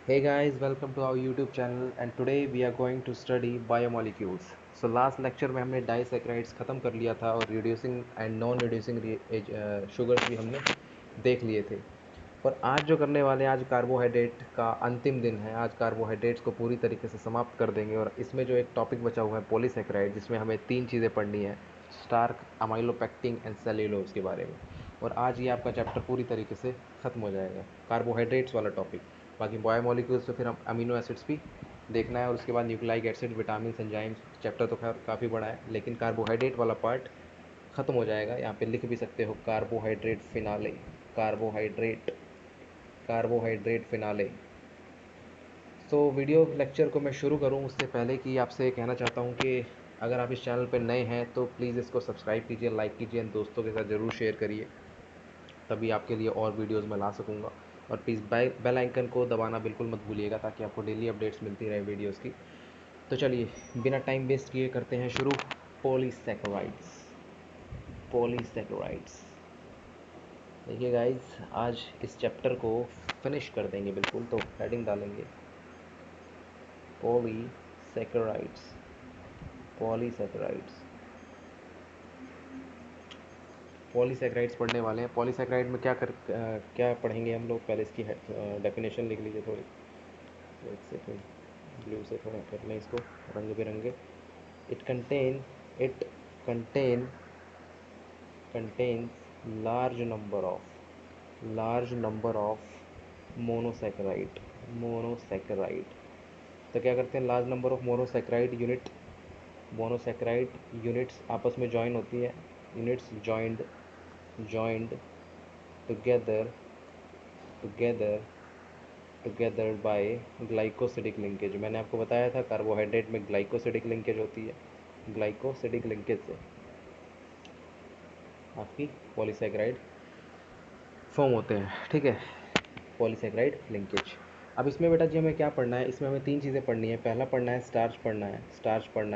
Hey guys, welcome to our YouTube channel and today we are going to study biomolecules. So last lecture में हमने डाइसैकराइड्स ख़त्म कर लिया था और reducing and non reducing sugars भी हमने देख लिए थे। और आज जो करने वाले हैं, आज कार्बोहाइड्रेट का अंतिम दिन है। आज कार्बोहाइड्रेट्स को पूरी तरीके से समाप्त कर देंगे और इसमें जो एक टॉपिक बचा हुआ है पॉलीसैकराइड, जिसमें हमें तीन चीज़ें पढ़नी है, स्टार्क, अमाइलोपेक्टिन एंड सेल्यूलोज के बारे में। और आज ये आपका चैप्टर पूरी तरीके से ख़त्म हो जाएगा, कार्बोहाइड्रेट्स वाला टॉपिक। बाकी बायोमोलिक्यूल्स तो फिर हम अमीनो एसिड्स भी देखना है और उसके बाद nucleic acid, vitamin, enzymes. Chapter तो खैर काफ़ी बड़ा है, लेकिन कार्बोहाइड्रेट वाला पार्ट ख़त्म हो जाएगा। यहाँ पे लिख भी सकते हो carbohydrate finale, carbohydrate, carbohydrate finale. तो वीडियो लेक्चर को मैं शुरू करूँ उससे पहले कि आपसे कहना चाहता हूँ कि अगर आप इस चैनल पर नए हैं तो प्लीज़ इसको सब्सक्राइब कीजिए, लाइक कीजिए, दोस्तों के साथ ज़रूर शेयर करिए, तभी आपके लिए और वीडियोस मैं ला सकूँगा। और प्लीज़ बेल आइकन को दबाना बिल्कुल मत भूलिएगा, ताकि आपको डेली अपडेट्स मिलती रहे वीडियोस की। तो चलिए बिना टाइम वेस्ट किए करते हैं शुरू। Polysaccharides, polysaccharides. देखिए गाइस, आज इस चैप्टर को फिनिश कर देंगे बिल्कुल। तो हेडिंग डालेंगे पॉलीसैकेराइड्स, पॉलीसैकेराइड्स। पॉलीसैकेराइड्स पढ़ने वाले हैं। पॉलीसैकेराइड में क्या पढ़ेंगे हम लोग, पहले इसकी डेफिनेशन लिख लीजिए थोड़ी। एक सेकेंड, ब्लू से थोड़ा कर लें इसको रंग बिरंगे। It contain it contain contains large number of monosaccharide. तो क्या करते हैं, large number of monosaccharide units आपस में ज्वाइन होती है। Units joined together together together by glycosidic linkage. मैंने आपको बताया था कार्बोहाइड्रेट में ग्लाइकोसिडिक लिंकेज होती है। ग्लाइकोसिडिक लिंकेज से आपकी पॉलीसैकेराइड फॉर्म होते हैं, ठीक है। Polysaccharide linkage. अब इसमें बेटा जी हमें क्या पढ़ना है, इसमें हमें तीन चीज़ें पढ़नी है। पहला पढ़ना है स्टार्च, पढ़ना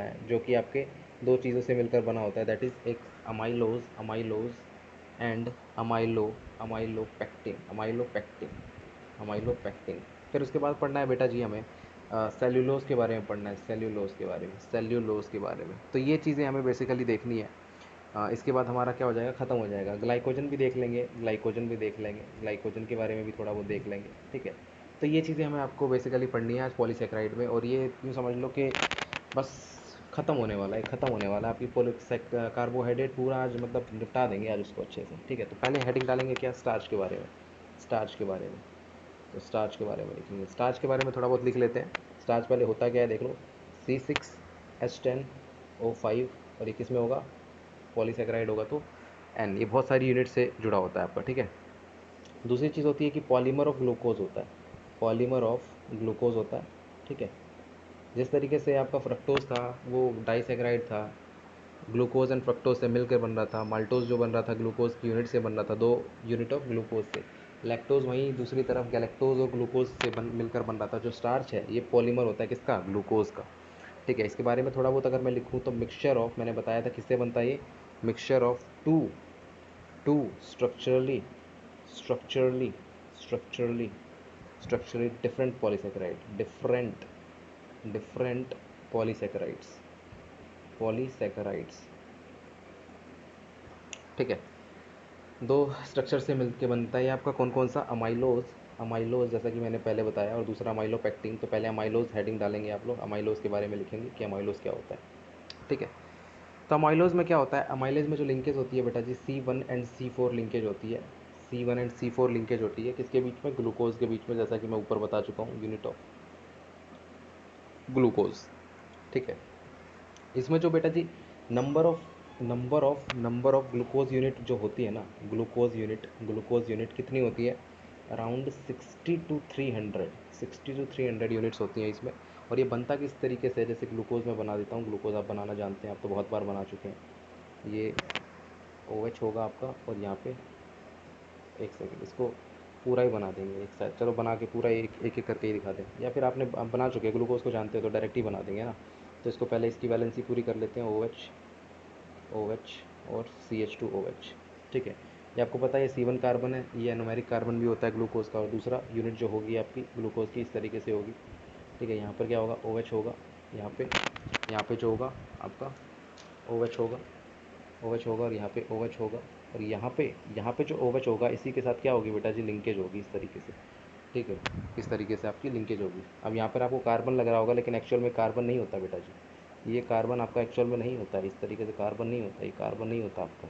है जो कि आपके दो चीज़ों से मिलकर बना होता है, दैट इज़ एक अमाइलोज एंड अमाइलोपेक्टिन। फिर उसके बाद पढ़ना है बेटा जी हमें सेल्यूलोज के बारे में पढ़ना है, सेल्यूलोज के बारे में। तो ये चीज़ें हमें बेसिकली देखनी है। इसके बाद हमारा क्या हो जाएगा, ख़त्म हो जाएगा। ग्लाइकोजन भी देख लेंगे, ग्लाइकोजन के बारे में भी थोड़ा बहुत देख लेंगे, ठीक है। तो ये चीज़ें हमें आपको बेसिकली पढ़नी है आज पॉलीसैकेराइड में। और ये यूँ समझ लो कि बस ख़त्म होने वाला है आपकी कार्बोहाइड्रेट पूरा आज, मतलब निपटा देंगे आज उसको अच्छे से, ठीक है। तो पहले हेडिंग डालेंगे क्या, स्टार्च के बारे में। स्टार्च के बारे में तो स्टार्च के बारे में लिखेंगे। स्टार्च के बारे में थोड़ा बहुत लिख लेते हैं। स्टार्च पहले होता क्या है देख लो, C6H10O5। और ये किस में होगा, पॉलीसैकेराइड होगा तो एन। ये बहुत सारी यूनिट से जुड़ा होता है आपका, ठीक है। दूसरी चीज़ होती है कि पॉलीमर ऑफ ग्लूकोज होता है, पॉलीमर ऑफ ग्लूकोज होता है, ठीक है। जिस तरीके से आपका फ्रक्टोज था वो डाइसैकेराइड था, ग्लूकोज एंड फ्रक्टोज से मिलकर बन रहा था। माल्टोज जो बन रहा था ग्लूकोज की यूनिट से बन रहा था, दो यूनिट ऑफ ग्लूकोज से। लैक्टोज वहीं दूसरी तरफ गैलेक्टोज और ग्लूकोज से मिलकर बन रहा था। जो स्टार्च है ये पॉलीमर होता है किसका, ग्लूकोज का, ठीक है। इसके बारे में थोड़ा बहुत अगर मैं लिखूँ तो मिक्सचर ऑफ, मैंने बताया था किससे बनता है ये, mixture of two two structurally structurally structurally structurally different polysaccharides, polysaccharides, ठीक है। दो स्ट्रक्चर से मिलके बनता है आपका कौन कौन सा, अमाइलोज जैसा कि मैंने पहले बताया, और दूसरा अमाइलोपेक्टिन। तो पहले अमाइलोज हेडिंग डालेंगे आप लोग, अमाइलोज के बारे में लिखेंगे कि अमाइलोज क्या होता है, ठीक है। तो अमाइलोज में क्या होता है, अमाइलेज में जो लिंकेज होती है बेटा जी, C1 एंड C4 लिंकेज होती है। C1 एंड C4 लिंकेज होती है किसके बीच में, ग्लूकोज के बीच में, जैसा कि मैं ऊपर बता चुका हूँ, यूनिट ऑफ ग्लूकोज, ठीक है। इसमें जो बेटा जी नंबर ऑफ ग्लूकोज यूनिट जो होती है ना, ग्लूकोज यूनिट कितनी होती है, अराउंड 60 to 300 यूनिट्स होती हैं इसमें। और ये बनता किस तरीके से है, जैसे ग्लूकोज में बना देता हूँ। ग्लूकोज आप बनाना जानते हैं, आप तो बहुत बार बना चुके हैं। ये OH होगा आपका, और यहाँ पे एक सेकेंड, इसको पूरा ही बना देंगे एक साथ। चलो बना के पूरा एक एक करके ही दिखा दें, या फिर आप बना चुके हैं ग्लूकोज को जानते हो तो डायरेक्ट ही बना देंगे ना। तो इसको पहले इसकी वैलेंसी पूरी कर लेते हैं, OH और CH2OH, ठीक है। ये आपको पता है ये C1 कार्बन है, ये एनोमेरिक कार्बन भी होता है ग्लूकोज का, और दूसरा यूनिट जो होगी आपकी ग्लूकोज की इस तरीके से होगी। ठीक है, यहाँ पर क्या होगा, OH होगा, यहाँ पे जो होगा आपका OH होगा, OH होगा, और यहाँ पे OH होगा, और यहाँ पे जो OH होगा इसी के साथ क्या होगी बेटा जी, लिंकेज होगी इस तरीके से। ठीक है, इस तरीके से आपकी लिंकेज होगी। अब यहाँ पर आपको कार्बन लग रहा होगा, लेकिन एक्चुअल में कार्बन नहीं होता बेटा जी, ये कार्बन आपका एक्चुअल में नहीं होता है, इस तरीके से कार्बन नहीं होता, ये कार्बन नहीं होता आपका।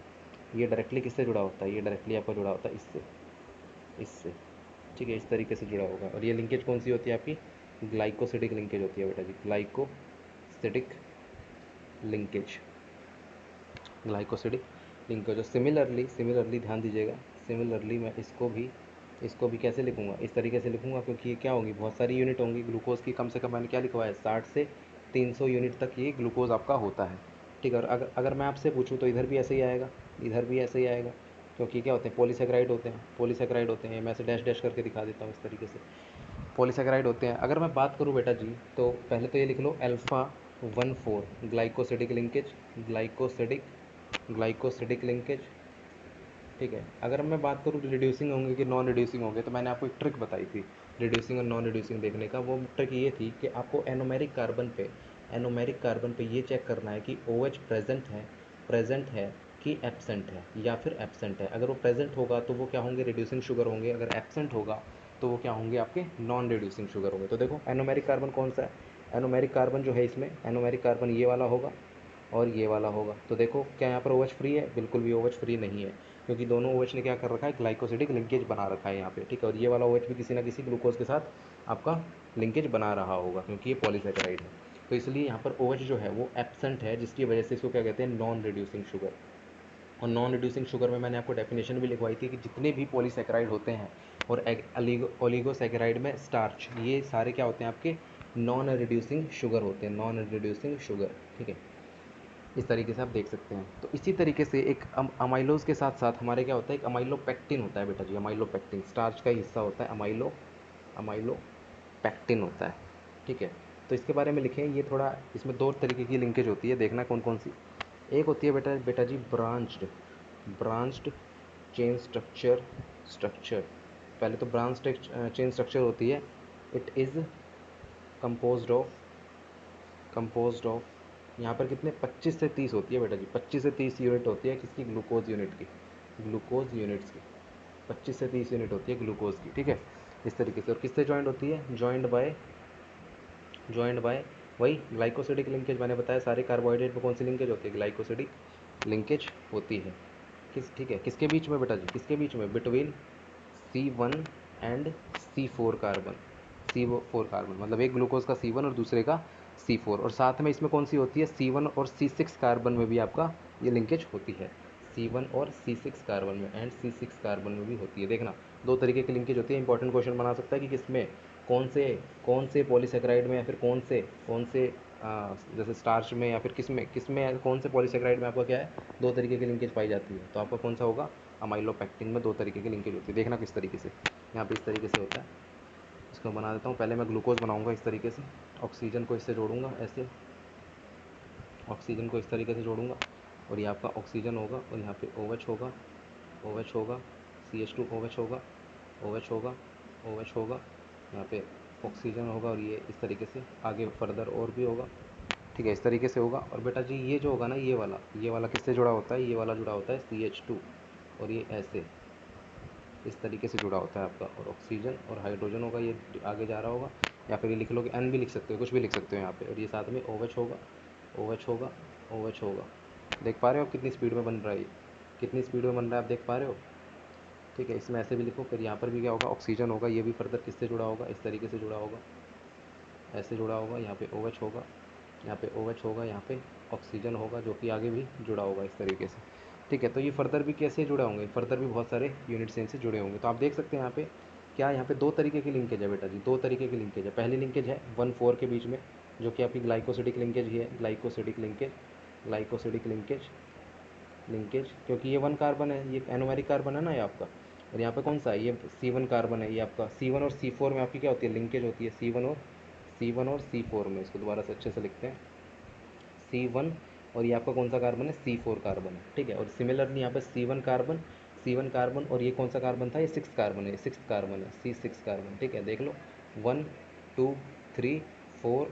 ये डायरेक्टली किससे जुड़ा होता है, ये डायरेक्टली आपका जुड़ा होता है इससे। ठीक है, इस तरीके से जुड़ा होगा। और ये लिंकेज कौन सी होती है आपकी, ग्लाइकोसिडिक लिंकेज होती है बेटा जी, glycosidic linkage, glycosidic linkage. Similarly ध्यान दीजिएगा, सिमिलरली मैं इसको भी कैसे लिखूंगा, इस तरीके से लिखूंगा, क्योंकि ये क्या होगी, बहुत सारी यूनिट होंगी ग्लूकोज की, कम से कम मैंने क्या लिखवाया है, 60 से 300 यूनिट तक ये ग्लूकोज आपका होता है। ठीक है, और अगर मैं आपसे पूछूँ तो इधर भी ऐसे ही आएगा, इधर भी ऐसे ही आएगा, क्योंकि क्या होते हैं, पॉलीसेक्राइड होते हैं। मैं ऐसे डैश डैश करके दिखा देता हूँ इस तरीके से, पॉलीसेक्राइड होते हैं। अगर मैं बात करूँ बेटा जी, तो पहले तो ये लिख लो alpha 1,4 glycosidic linkage, glycosidic glycosidic linkage. ठीक है, अगर मैं बात करूँ रिड्यूसिंग होंगे कि नॉन रिड्यूसिंग होंगे, तो मैंने आपको एक ट्रिक बताई थी रिड्यूसिंग और नॉन रिड्यूसिंग देखने का। वो ट्रिक ये थी कि आपको एनोमेरिक कार्बन पे ये चेक करना है कि OH प्रेजेंट है कि एब्सेंट है, या फिर एब्सेंट है। अगर वो प्रेजेंट होगा तो वो क्या होंगे, रिड्यूसिंग शुगर होंगे, अगर एब्सेंट होगा तो वो क्या होंगे, आपके नॉन रिड्यूसिंग शुगर होंगे। तो देखो एनोमेरिक कार्बन कौन सा है, एनोमेरिक कार्बन जो है इसमें, एनोमेरिक कार्बन ये वाला होगा और ये वाला होगा। तो देखो क्या यहाँ पर OH फ्री है, बिल्कुल भी OH फ्री नहीं है, क्योंकि दोनों OH ने क्या कर रखा है, ग्लाइकोसिडिक लिंकेज बना रखा है यहाँ पे। ठीक है, और ये वाला OH भी किसी ना किसी ग्लूकोज के साथ आपका लिंकेज बना रहा होगा, क्योंकि ये पॉलीसेकेराइड है। तो इसलिए यहाँ पर OH जो है वो एब्सेंट है, जिसकी वजह से इसको क्या कहते हैं, नॉन रिड्यूसिंग शुगर। और नॉन रिड्यूसिंग शुगर में मैंने आपको डेफिनेशन भी लिखवाई थी कि जितने भी पॉलीसेकेराइड होते हैं और ओलिगोसेकेराइड में स्टार्च, ये सारे क्या होते हैं आपके, नॉन रिड्यूसिंग शुगर होते हैं, नॉन रिड्यूसिंग शुगर। ठीक है, इस तरीके से आप देख सकते हैं। तो इसी तरीके से एक अमाइलोज के साथ साथ हमारे क्या होता है, एक अमाइलोपेक्टिन होता है बेटा जी, अमाइलोपेक्टिन स्टार्च का ही हिस्सा होता है, अमाइलोपेक्टिन होता है। ठीक है, तो इसके बारे में लिखें, ये थोड़ा, इसमें दो तरीके की लिंकेज होती है, देखना कौन कौन सी। एक होती है बेटा बेटा जी ब्रांच्ड चेन स्ट्रक्चर। पहले तो ब्रांच चेन स्ट्रक्चर होती है, इट इज़ कंपोज्ड ऑफ यहाँ पर कितने, 25 से 30 होती है बेटा जी, 25 से 30 यूनिट होती है किसकी, ग्लूकोज यूनिट्स की 25 से 30 यूनिट होती है ग्लूकोज की। ठीक है, इस तरीके से। और किससे जॉइंट होती है, जॉइंट बाय वही ग्लाइकोसिडिक लिंकेज। मैंने बताया सारे कार्बोहाइड्रेट में कौन सी लिंकेज होती है, ग्लाइकोसिडिक लिंकेज होती है। ठीक है, किसके बीच में बेटा जी, किसके बीच में, between C1 and C4 carbon, मतलब एक ग्लूकोज का C1 और दूसरे का C4। और साथ में इसमें कौन सी होती है, C1 और C6 कार्बन में भी आपका ये लिंकेज होती है, C1 और C6 कार्बन में, एंड C6 कार्बन में भी होती है। देखना दो तरीके की लिंकेज होती है। इंपॉर्टेंट क्वेश्चन बना सकता है कि किसमें, कौन से पॉलीसेकेराइड में, या फिर कौन से जैसे स्टार्च में, या फिर किसमें कौन से पॉलीसेकेराइड में आपका क्या है, दो तरीके की लिंकेज पाई जाती है। तो आपका कौन सा होगा, अमाइलोपेक्टिन में दो तरीके की लिंकेज होती है। देखना किस तरीके से, यहाँ पे इस तरीके से होता है। इसको बना देता हूँ, पहले मैं ग्लूकोज बनाऊँगा इस तरीके से, ऑक्सीजन को इससे जोड़ूंगा ऐसे, ऑक्सीजन को इस तरीके से जोड़ूंगा, और ये आपका ऑक्सीजन होगा, और यहाँ पे OH होगा, CH2OH होगा, OH होगा, OH होगा, यहाँ पे ऑक्सीजन होगा, और ये इस तरीके से आगे फर्दर और भी होगा। ठीक है, इस तरीके से होगा। और बेटा जी ये जो होगा ना, ये वाला किससे जुड़ा होता है, ये वाला जुड़ा होता है CH2, और ये ऐसे इस तरीके से जुड़ा होता है आपका। और ऑक्सीजन और हाइड्रोजन होगा, ये आगे जा रहा होगा, या फिर ये लिख लो कि N भी लिख सकते हो, कुछ भी लिख सकते हो यहाँ पे। और ये साथ में OH होगा, OH होगा, OH होगा। देख पा रहे हो आप कितनी स्पीड में बन रहा है, ये कितनी स्पीड में बन रहा है, आप देख पा रहे हो। ठीक है, इसमें ऐसे भी लिखो। फिर यहाँ पर भी क्या होगा, ऑक्सीजन होगा, ये भी फर्दर किससे जुड़ा होगा, इस तरीके से जुड़ा होगा, ऐसे जुड़ा होगा। यहाँ पे OH होगा, यहाँ पे OH होगा, यहाँ पे ऑक्सीजन होगा, जो कि आगे भी जुड़ा होगा इस तरीके से। ठीक है, तो ये फर्दर भी कैसे जुड़े होंगे, फर्दर भी बहुत सारे यूनिट चेन से जुड़े होंगे। तो आप देख सकते हैं यहाँ पे क्या, यहाँ पे दो तरीके की लिंकेज है बेटा जी, दो तरीके की लिंकेज है। पहली लिंकेज है 1,4 के बीच में, जो कि आपकी ग्लाइकोसिडिक लिंकेज ही है, ग्लाइकोसिडिक लिंकेज, क्योंकि ये 1 कार्बन है, ये एनोमेरिक कार्बन है ना ये आपका। और यहाँ पे कौन सा है, ये C1 कार्बन है, ये आपका C1 और C4 में आपकी क्या होती है, लिंकेज होती है, C1 और C4 में। इसको दोबारा से अच्छे से लिखते हैं, C1, और ये आपका कौन सा कार्बन है, C4 कार्बन है। ठीक है, और सिमिलरली यहाँ पे C1 कार्बन C1 कार्बन, और ये कौन सा कार्बन था, ये 6 कार्बन है, 6 कार्बन है, C6 कार्बन, ठीक है, देख लो 1 2 3 4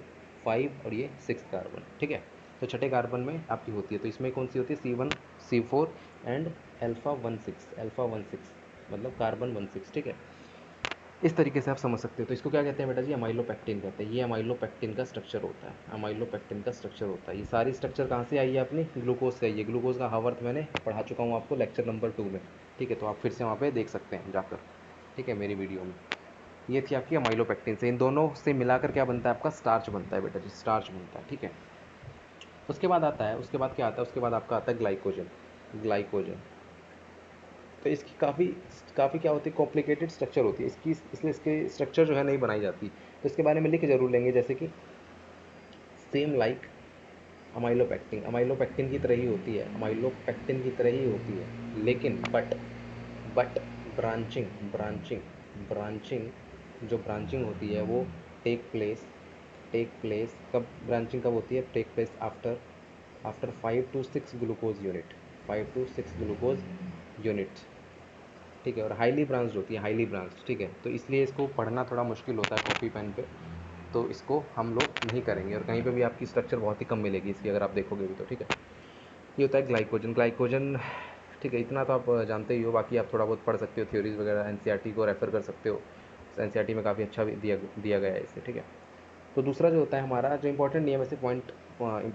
5 और ये 6 कार्बन, ठीक है। तो छठे कार्बन में आपकी होती है, तो इसमें कौन सी होती है, C1 C4 एंड अल्फ़ा 16 मतलब कार्बन 16, ठीक है। इस तरीके से आप समझ सकते हो। तो इसको क्या कहते हैं बेटा जी, अमाइलोपेक्टिन कहते हैं। ये अमाइलोपेक्टिन का स्ट्रक्चर होता है, अमाइलोपेक्टिन का स्ट्रक्चर होता है। ये सारी स्ट्रक्चर कहाँ से आई है अपनी, ग्लूकोज से आई है। ग्लूकोज का हावर्थ मैंने पढ़ा चुका हूँ आपको लेक्चर नंबर 2 में, ठीक है, तो आप फिर से वहाँ पे देख सकते हैं जाकर, ठीक है, मेरी वीडियो में। ये थी आपकी अमाइलोपेक्टिन से, इन दोनों से मिलाकर क्या बनता है आपका, स्टार्च बनता है बेटा जी, स्टार्च बनता है, ठीक है। उसके बाद आता है, उसके बाद क्या आता है, उसके बाद आपका आता है ग्लाइकोजन, ग्लाइकोजन। तो इसकी काफ़ी काफ़ी क्या होती है, कॉम्प्लिकेटेड स्ट्रक्चर होती है इसकी, इसलिए इसके स्ट्रक्चर जो है नहीं बनाई जाती। तो इसके बारे में लिख जरूर लेंगे, जैसे कि सेम लाइक अमाइलोपेक्टिन, अमाइलोपेक्टिन की तरह ही होती है, अमाइलोपेक्टिन की तरह ही होती है, लेकिन बट ब्रांचिंग ब्रांचिंग ब्रांचिंग जो ब्रांचिंग होती है वो टेक प्लेस कब, ब्रांचिंग कब होती है, take place after after 5 to 6 glucose unit, 5 to 6 glucose unit, ठीक है, और हाईली ब्रांच्ड होती है, हाईली ब्रांच्ड, ठीक है। तो इसलिए इसको पढ़ना थोड़ा मुश्किल होता है कॉपी पेन पे, तो इसको हम लोग नहीं करेंगे, और कहीं पे भी आपकी स्ट्रक्चर बहुत ही कम मिलेगी इसकी, अगर आप देखोगे भी तो, ठीक है। ये होता है ग्लाइकोजन, ग्लाइकोजन, ठीक है, इतना तो आप जानते ही हो, बाकी आप थोड़ा बहुत पढ़ सकते हो, थ्योरीज वगैरह एनसीईआरटी को रेफ़र कर सकते हो, एनसीईआरटी में काफ़ी अच्छा भी दिया गया है इसे, ठीक है। तो दूसरा जो होता है हमारा, जो इंपॉर्टेंट नहीं है वैसे, पॉइंट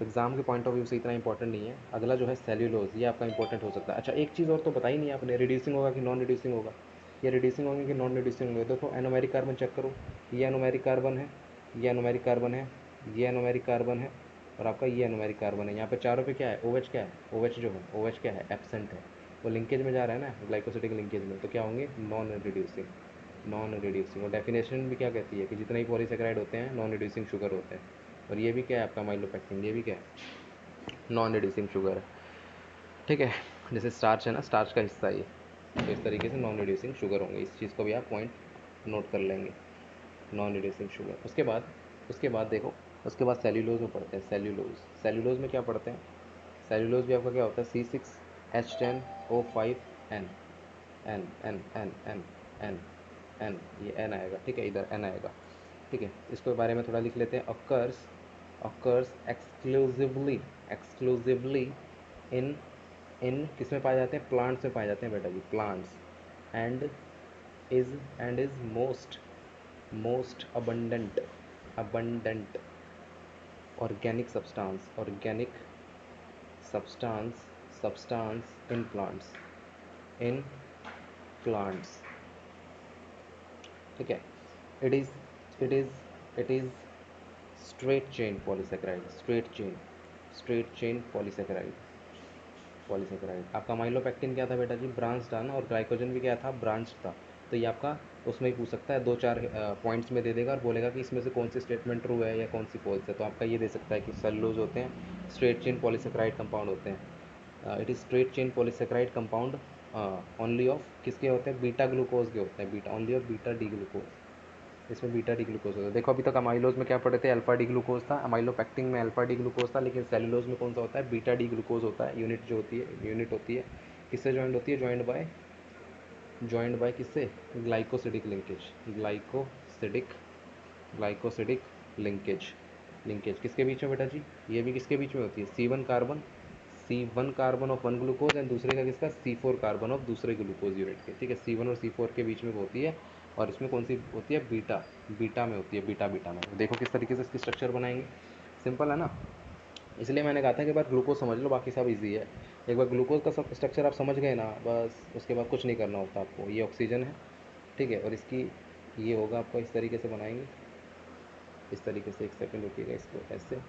एग्जाम के पॉइंट ऑफ व्यू से इतना इंपॉर्टेंट नहीं है, अगला जो है सेल्यूलोज, ये आपका इंपॉर्टेंट हो सकता है। अच्छा, एक चीज़ और तो बताई नहीं आपने, रिड्यूसिंग होगा कि नॉन रिड्यूसिंग होगा, ये रिड्यूसिंग होंगे कि नॉन रिड्यूसिंग होंगे। देखो एनोमेरिक कार्बन चेक करो, ये एनोमेरिक कार्बन है, ये एनोमेरिक कार्बन है, ये एनोमेरिक कार्बन है, और आपका ये एनोमेरिक कार्बन है। यहाँ पे चारों पे क्या है, OH क्या है, OH जो है, OH क्या है, एब्सेंट है, वो लिंकेज में जा रहा है ना, ग्लाइकोसिडिक लिंकेज में, तो क्या होंगे, नॉन रिड्यूसिंग, नॉन रिड्यूसिंग। और डेफिनेशन भी क्या कहती है कि जितने ही पॉलीसेकेराइड होते हैं नॉन रिड्यूसिंग शुगर होते हैं। और ये भी क्या है आपका माइलोपेक्टिन, ये भी क्या है, नॉन रिड्यूसिंग शुगर है, ठीक है। जैसे स्टार्च है ना, स्टार्च का हिस्सा है ये, तो इस तरीके से नॉन रिड्यूसिंग शुगर होंगे, इस चीज़ को भी आप पॉइंट नोट कर लेंगे, नॉन रिड्यूसिंग शुगर। उसके बाद देखो, उसके बाद सेल्यूलोज में पढ़ते हैं, सेल्यूलोज, सेल्यूलोज में क्या पढ़ते हैं, सेल्यूलोज भी आपका क्या होता है, C6H10O5N, N N N N N N, ये एन आएगा, ठीक है, इधर एन आएगा, ठीक है। इसके बारे में थोड़ा लिख लेते हैं, अकर्स एक्सक्लूसिवली, एक्सक्लूसिवली इन इन किस में पाए जाते हैं, प्लांट्स में पाए जाते हैं बेटा जी, plants, and and is most abundant organic substance in plants, ठीक है। It is it is it is straight chain polysaccharide. आपका माइलोपेक्टिन क्या था बेटा जी, ब्रांच था ना, और ग्लाइकोजन भी क्या था, ब्रांच था। तो ये आपका उसमें ही पूछ सकता है, 2-4 पॉइंट्स में दे देगा और बोलेगा कि इसमें से कौन सी स्टेटमेंट ट्रू है या कौन सी फॉल्स है। तो आपका ये दे सकता है कि सेलुलोज होते हैं, स्ट्रेट चेन पॉलीसेकेराइड कंपाउंड होते हैं। It is straight chain polysaccharide compound only of किसके होते हैं, बीटा ग्लूकोज के होते हैं, beta only of beta D glucose, इसमें बीटा डी ग्लूकोज होता है। देखो अभी तक अमाइलोज में क्या पढ़े थे, अल्फा डी ग्लूकोज था, अमाइलोपेक्टिन में अल्फा डी ग्लूकोज था, लेकिन सेलुलोज में कौन सा होता है, बीटा डी ग्लूकोज होता है। यूनिट होती है, किससे ज्वाइंट होती है, ज्वाइंट बाय किससे, ग्लाइकोसिडिक लिंकेज, ग्लाइकोसिडिक लिंकेज किसके बीच में बेटा जी, ये भी किसके बीच में होती है, C1 carbon of one glucose and दूसरे का किसका, C4 कार्बन ऑफ दूसरे ग्लूकोज यूनिट के, ठीक है, C1 और C4 के बीच में होती है। और इसमें कौन सी होती है, बीटा में होती है, बीटा में। देखो किस तरीके से इसकी स्ट्रक्चर बनाएंगे, सिंपल है ना। इसलिए मैंने कहा था कि एक बार ग्लूकोज समझ लो, बाकी सब इजी है। एक बार ग्लूकोज का सब स्ट्रक्चर आप समझ गए ना, बस उसके बाद कुछ नहीं करना होता आपको। ये ऑक्सीजन है, ठीक है, और इसकी ये होगा आपका, इस तरीके से बनाएंगे, इस तरीके से, एक सेकंड रुकिएगा, इसको ऐसे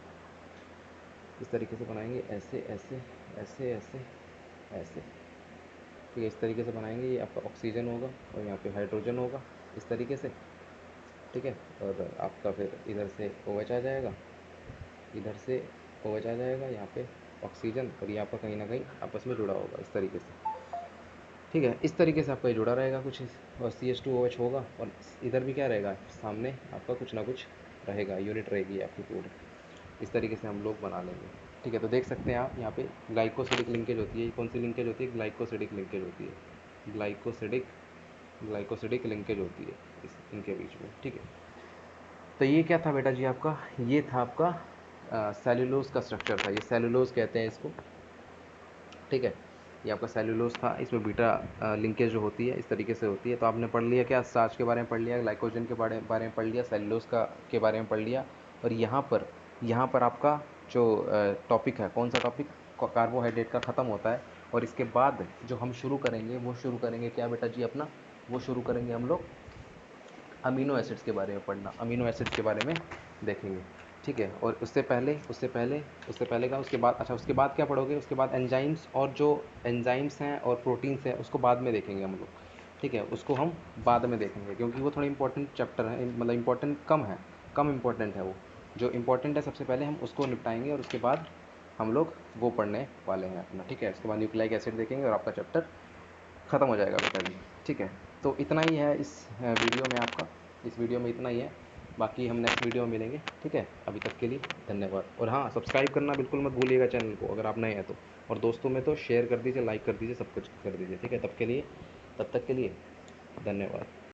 इस तरीके से बनाएंगे, ऐसे ऐसे ऐसे ऐसे ऐसे, ठीक है, इस तरीके से बनाएंगे। ये आपका ऑक्सीजन होगा और यहाँ पे हाइड्रोजन होगा, इस तरीके से, ठीक है। और आपका फिर इधर से OH आ जाएगा, इधर से OH आ जाएगा, यहाँ पे ऑक्सीजन, और ये आपका कहीं ना कहीं आपस में जुड़ा होगा, इस तरीके से, ठीक है। इस तरीके से आपका ये जुड़ा रहेगा कुछ और CH2OH होगा, और इधर भी क्या रहेगा, सामने आपका कुछ ना कुछ रहेगा, यूनिट रहेगी आपकी पूरी। इस तरीके से हम लोग बना लेंगे, ठीक है। तो देख सकते हैं आप यहाँ पे ग्लाइकोसिडिक लिंकेज होती है, कौन सी लिंकेज होती है, ग्लाइकोसिडिक लिंकेज होती है, ग्लाइकोसिडिक ग्लाइकोसिडिक लिंकेज होती है इनके बीच में, ठीक है। तो ये क्या था बेटा जी आपका, ये था आपका सेल्यूलोज का स्ट्रक्चर था, ये सेल्यूलोज कहते हैं इसको, ठीक है। ये आपका सेल्यूलोज था, इसमें बीटा लिंकेज जो होती है इस तरीके से होती है। तो आपने पढ़ लिया क्या, स्टार्च के बारे में पढ़ लिया, ग्लाइकोजन के बारे में पढ़ लिया, सेल्यूलोज का के बारे में पढ़ लिया। और यहाँ पर आपका जो टॉपिक है, कौन सा टॉपिक, कार्बोहाइड्रेट का ख़त्म होता है। और इसके बाद जो हम शुरू करेंगे वो शुरू करेंगे क्या बेटा जी अपना, वो शुरू करेंगे हम लोग अमीनो एसिड्स के बारे में पढ़ना, अमीनो एसिड्स के बारे में देखेंगे, ठीक है। और उससे पहले का उसके बाद, अच्छा उसके बाद क्या पढ़ोगे, उसके बाद एंजाइम्स, और जो एंजाइम्स हैं और प्रोटीन्स हैं उसको बाद में देखेंगे हम लोग, ठीक है। उसको हम बाद में देखेंगे क्योंकि वो थोड़ा इंपॉर्टेंट चैप्टर है, मतलब इंपॉर्टेंट कम है, कम इंपॉर्टेंट है वो। जो इंपॉर्टेंट है सबसे पहले हम उसको निपटाएंगे और उसके बाद हम लोग वो पढ़ने वाले हैं अपना, ठीक है। उसके बाद न्यूक्लिक एसिड देखेंगे और आपका चैप्टर ख़त्म हो जाएगा बेटा जी, ठीक है। तो इतना ही है इस वीडियो में आपका, इस वीडियो में इतना ही है। बाकी हम नेक्स्ट वीडियो में मिलेंगे, ठीक है। अभी तक के लिए धन्यवाद। और हाँ, सब्सक्राइब करना बिल्कुल मत भूलिएगा चैनल को अगर आप नए हैं तो। और दोस्तों में तो शेयर कर दीजिए, लाइक कर दीजिए, सब कुछ कर दीजिए, ठीक है। तब तक के लिए धन्यवाद।